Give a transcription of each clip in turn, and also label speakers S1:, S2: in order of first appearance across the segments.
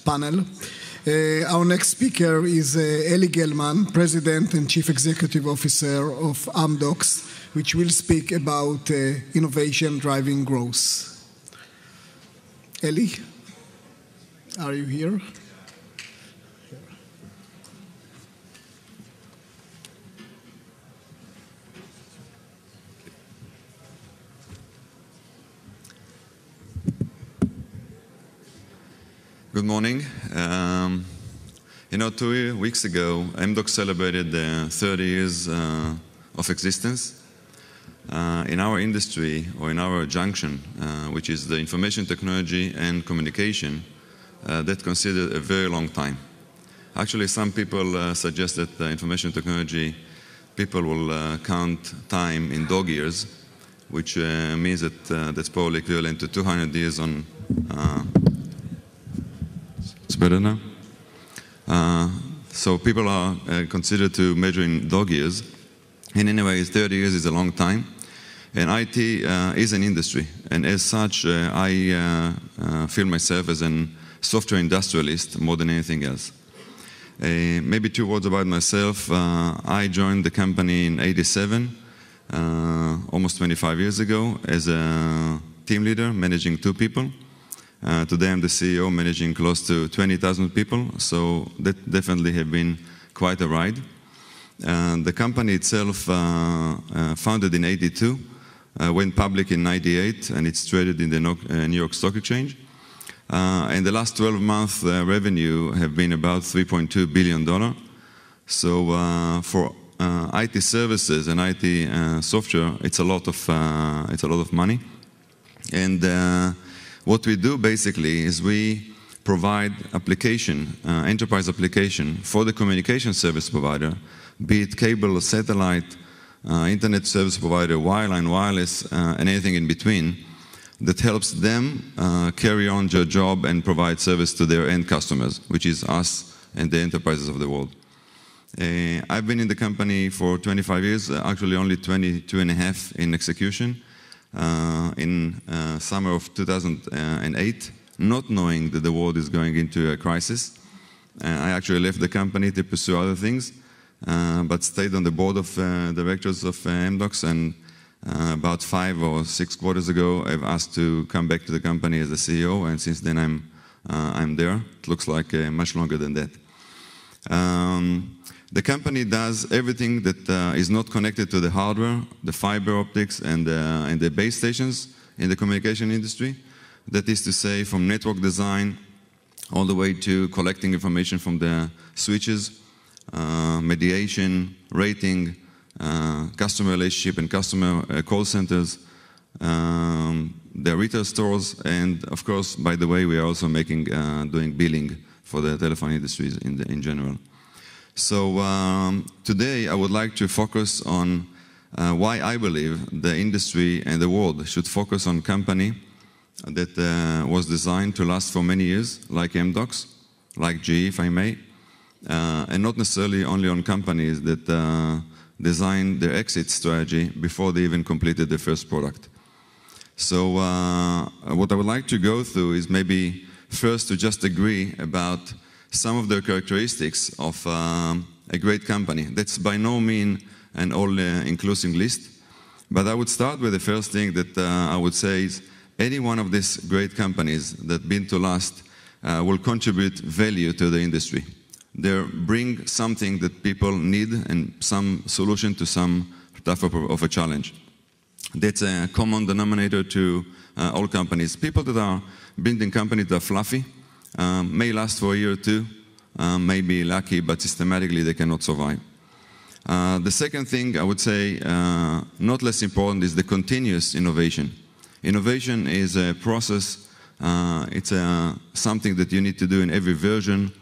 S1: panel. Our next speaker is Eli Gelman, President and Chief Executive Officer of Amdocs, which will speak about innovation driving growth. Eli, are you here?
S2: Good morning. 2 weeks ago, Amdocs celebrated 30 years of existence. In our industry, or in our junction, which is the information technology and communication, that's considered a very long time. Actually, some people suggest that information technology, people will count time in dog years, which means that that's probably equivalent to 200 years on it's better now. So people are considered to measure in dog years. And anyway, 30 years is a long time. And IT is an industry. And as such, I feel myself as a software industrialist more than anything else. Maybe 2 words about myself. I joined the company in '87, almost 25 years ago, as a team leader, managing 2 people. Today I'm the CEO, managing close to 20,000 people, so that definitely have been quite a ride. The company itself, founded in '82, went public in '98, and it's traded in the New York Stock Exchange. And the last 12 months revenue have been about $3.2 billion. So for IT services and IT software, it's a lot of money. And what we do basically is we provide application, enterprise application for the communication service provider, be it cable or satellite, internet service provider, wireline, wireless, and anything in between, that helps them carry on their job and provide service to their end customers, which is us and the enterprises of the world. I've been in the company for 25 years, actually only 22 and a half in execution. In summer of 2008, not knowing that the world is going into a crisis. I actually left the company to pursue other things, but stayed on the board of directors of Amdocs, and about 5 or 6 quarters ago, I've asked to come back to the company as a CEO, and since then I'm there. It looks like much longer than that. The company does everything that is not connected to the hardware, the fiber optics, and the base stations in the communication industry. That is to say, from network design all the way to collecting information from the switches, mediation, rating, customer relationship and customer call centers, the retail stores, and of course, by the way, we are also doing billing for the telephone industries in general. So today I would like to focus on why I believe the industry and the world should focus on a company that was designed to last for many years, like Amdocs, like GE, if I may, and not necessarily only on companies that designed their exit strategy before they even completed their first product. So what I would like to go through is maybe first to just agree about some of the characteristics of a great company. That's by no means an all-inclusive list, but I would start with the first thing that I would say is any one of these great companies that been to last will contribute value to the industry. They bring something that people need and some solution to some type of a challenge. That's a common denominator to all companies. People that are building companies that are fluffy, may last for a year or 2, may be lucky, but systematically they cannot survive. The second thing I would say, not less important, is the continuous innovation. Innovation is a process, it's something that you need to do in every version,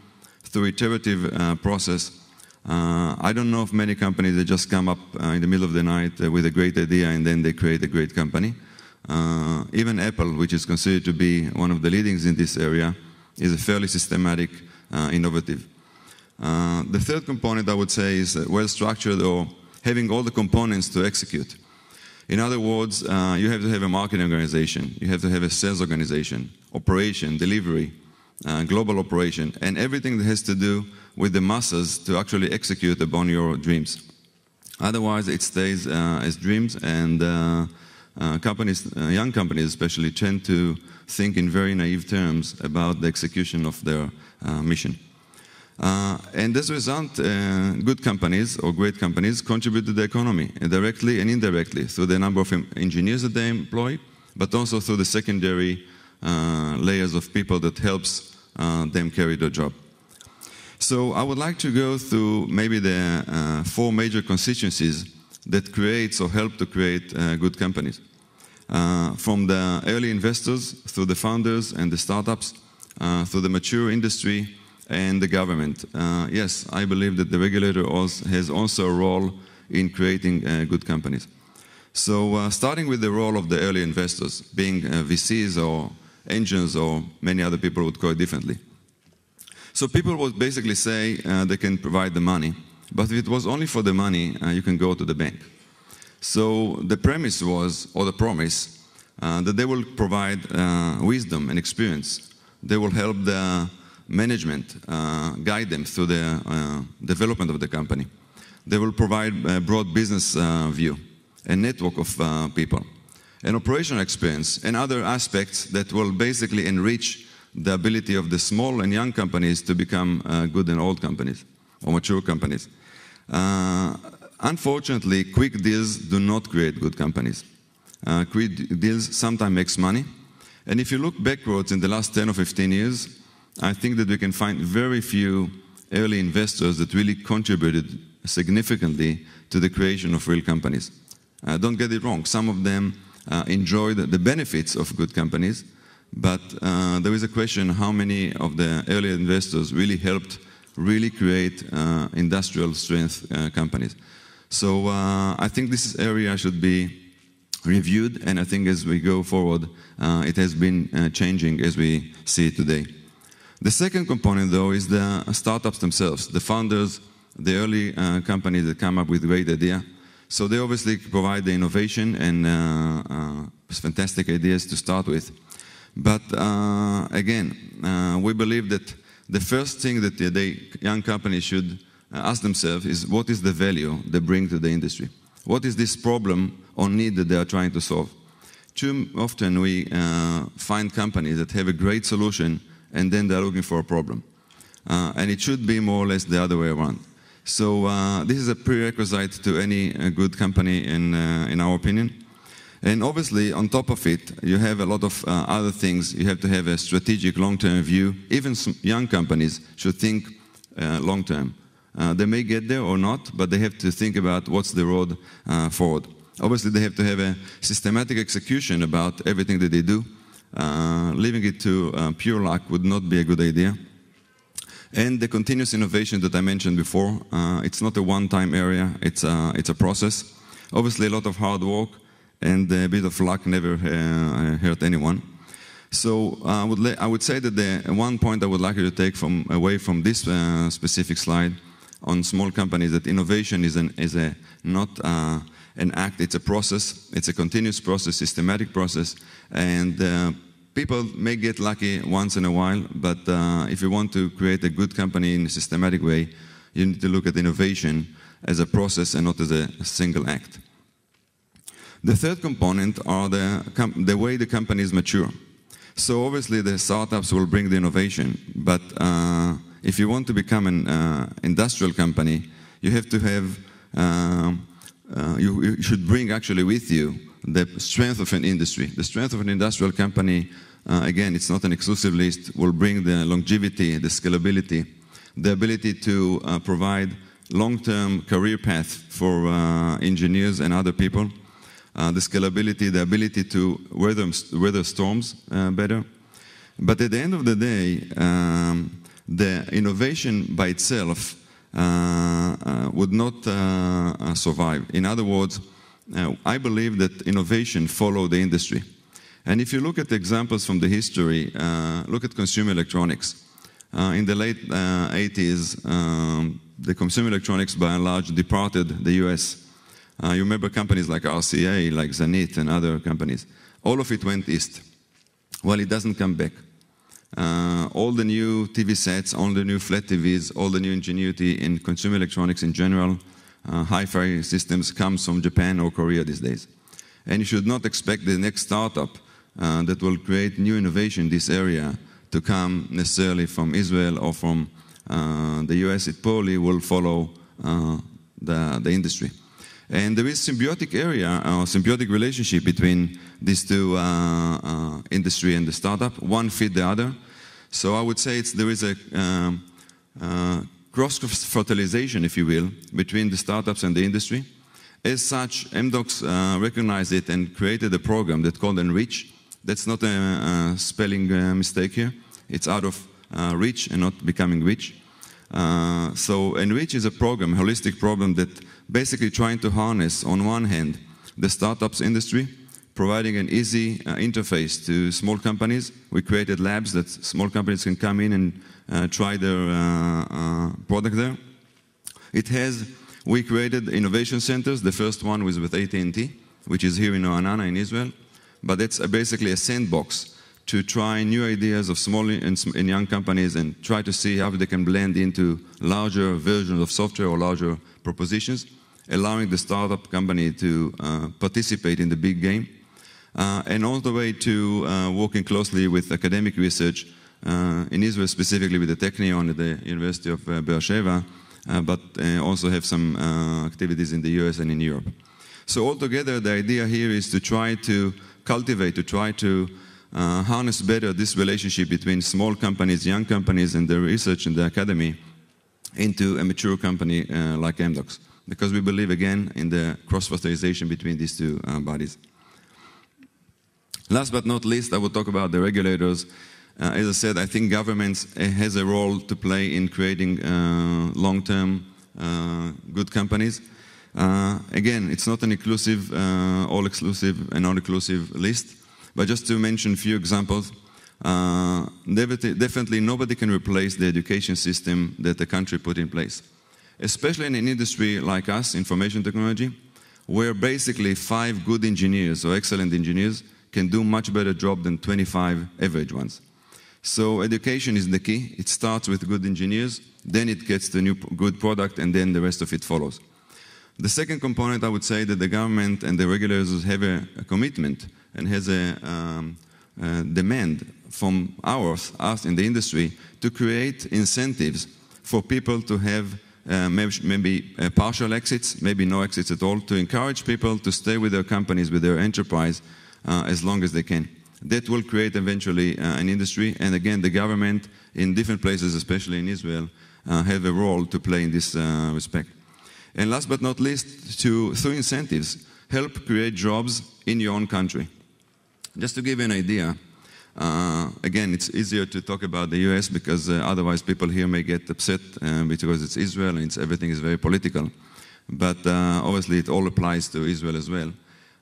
S2: through iterative process. I don't know of many companies that just come up in the middle of the night with a great idea and then they create a great company. Even Apple, which is considered to be one of the leadings in this area, is a fairly systematic, innovative. The third component I would say is well-structured or having all the components to execute. In other words, you have to have a marketing organization, you have to have a sales organization, operation, delivery, global operation, and everything that has to do with the masses to actually execute upon your dreams. Otherwise, it stays as dreams, and companies, young companies especially, tend to think in very naive terms about the execution of their mission. And as a result, good companies or great companies contribute to the economy directly and indirectly through the number of engineers that they employ, but also through the secondary layers of people that helps them carry their job. So I would like to go through maybe the 4 major constituencies that creates or help to create good companies. From the early investors, through the founders and the startups, through the mature industry and the government. Yes, I believe that the regulator has also a role in creating good companies. So starting with the role of the early investors, being VCs or angels or many other people would call it differently. So people would basically say they can provide the money, but if it was only for the money, you can go to the bank. So the premise was, or the promise, that they will provide wisdom and experience. They will help the management, guide them through the development of the company. They will provide a broad business view, a network of people, an operational experience, and other aspects that will basically enrich the ability of the small and young companies to become good and old companies or mature companies. Unfortunately, quick deals do not create good companies. Quick deals sometimes makes money. And if you look backwards in the last 10 or 15 years, I think that we can find very few early investors that really contributed significantly to the creation of real companies. Don't get it wrong. Some of them enjoyed the benefits of good companies, but there is a question how many of the early investors really helped really create industrial strength companies. So I think this area should be reviewed, and I think as we go forward, it has been changing as we see it today. The second component, though, is the startups themselves, the founders, the early companies that come up with great idea. So they obviously provide the innovation and fantastic ideas to start with. But again, we believe that the first thing that the young companies should ask themselves is what is the value they bring to the industry? What is this problem or need that they are trying to solve? Too often we find companies that have a great solution and then they're looking for a problem. And it should be more or less the other way around. So this is a prerequisite to any good company in our opinion. And obviously, on top of it, you have a lot of other things. You have to have a strategic long-term view. Even some young companies should think long-term. They may get there or not, but they have to think about what's the road forward. Obviously, they have to have a systematic execution about everything that they do. Leaving it to pure luck would not be a good idea. And the continuous innovation that I mentioned before, it's not a one-time area, it's a process. Obviously, a lot of hard work and a bit of luck never hurt anyone. So I would say that the one point I would like you to take away from this specific slide on small companies, that innovation is not an act, it's a process, it's a continuous process, systematic process, and people may get lucky once in a while, but if you want to create a good company in a systematic way, you need to look at innovation as a process and not as a single act. The third component are the way the companies mature. So obviously the startups will bring the innovation, but if you want to become an industrial company, you have to have, you should bring actually with you the strength of an industry. The strength of an industrial company, again, it's not an exclusive list, will bring the longevity, the scalability, the ability to provide long-term career path for engineers and other people, the scalability, the ability to weather storms better. But at the end of the day, the innovation by itself would not survive. In other words, I believe that innovation follows the industry. And if you look at examples from the history, look at consumer electronics. In the late 80s, the consumer electronics by and large departed the US. You remember companies like RCA, like Zenith and other companies. All of it went east. Well, it doesn't come back. All the new TV sets, all the new flat TVs, all the new ingenuity in consumer electronics in general, hi-fi systems comes from Japan or Korea these days. And you should not expect the next startup that will create new innovation in this area to come necessarily from Israel or from the US. It probably will follow the industry. And there is symbiotic area, or symbiotic relationship between these two industry and the startup. One feed the other. So I would say there is a cross-fertilization, if you will, between the startups and the industry. As such, Amdocs recognized it and created a program that's called Enrich. That's not a spelling mistake here. It's out of reach and not becoming rich. So Enrich is a program, holistic program that basically trying to harness, on one hand, the startups industry, providing an easy interface to small companies. We created labs that small companies can come in and try their product there. We created innovation centers. The first one was with AT&T, which is here in Ra'anana in Israel. But it's basically a sandbox to try new ideas of small and young companies and try to see how they can blend into larger versions of software or larger propositions, allowing the startup company to participate in the big game. And all the way to working closely with academic research in Israel, specifically with the Technion at the University of Beersheba, but also have some activities in the US and in Europe. So altogether, the idea here is to try to cultivate, to try to harness better this relationship between small companies, young companies, and the research and the academy into a mature company like Amdocs. Because we believe, again, in the cross-fertilization between these two bodies. Last but not least, I will talk about the regulators. As I said, I think governments has a role to play in creating long-term good companies. Again, it's not an inclusive, all-exclusive and all-inclusive list, but just to mention a few examples, definitely nobody can replace the education system that the country put in place, especially in an industry like us, information technology, where basically 5 good engineers or excellent engineers can do much better job than 25 average ones. So education is the key. It starts with good engineers, then it gets the new good product, and then the rest of it follows. The second component, I would say that the government and the regulators have a commitment and has a demand from us in the industry to create incentives for people to have maybe partial exits, maybe no exits at all, to encourage people to stay with their companies, with their enterprise, as long as they can. That will create eventually an industry, and again, the government in different places, especially in Israel, have a role to play in this respect. And last but not least, through incentives, help create jobs in your own country. Just to give you an idea, again, it's easier to talk about the US because otherwise people here may get upset because it's Israel and everything is very political. But obviously it all applies to Israel as well.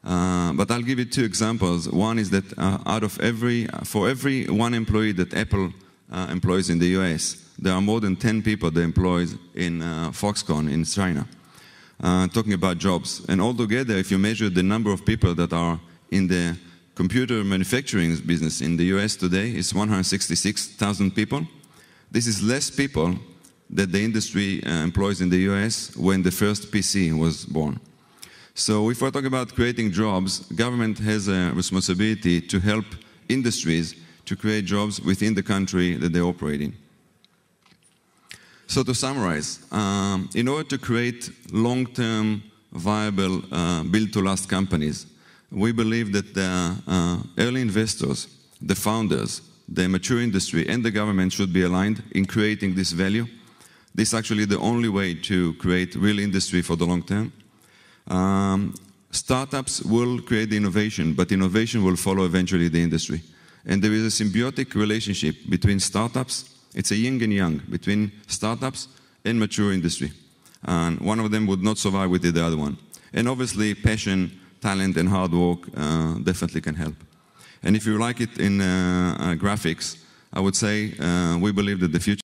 S2: But I'll give you 2 examples. One is that for every 1 employee that Apple employs in the US, there are more than 10 people they employ in Foxconn in China, talking about jobs. And altogether, if you measure the number of people that are in the computer manufacturing business in the US today, it's 166,000 people. This is less people that the industry employs in the US when the first PC was born. So if we're talking about creating jobs, government has a responsibility to help industries to create jobs within the country that they operate in. So to summarize, in order to create long-term, viable, build-to-last companies, we believe that the early investors, the founders, the mature industry, and the government should be aligned in creating this value. This is actually the only way to create real industry for the long term. Startups will create the innovation, but innovation will follow eventually the industry. And there is a symbiotic relationship between startups. It's a yin and yang between startups and mature industry. And one of them would not survive without the other one. And obviously, passion, talent, and hard work definitely can help. And if you like it in graphics, I would say we believe that the future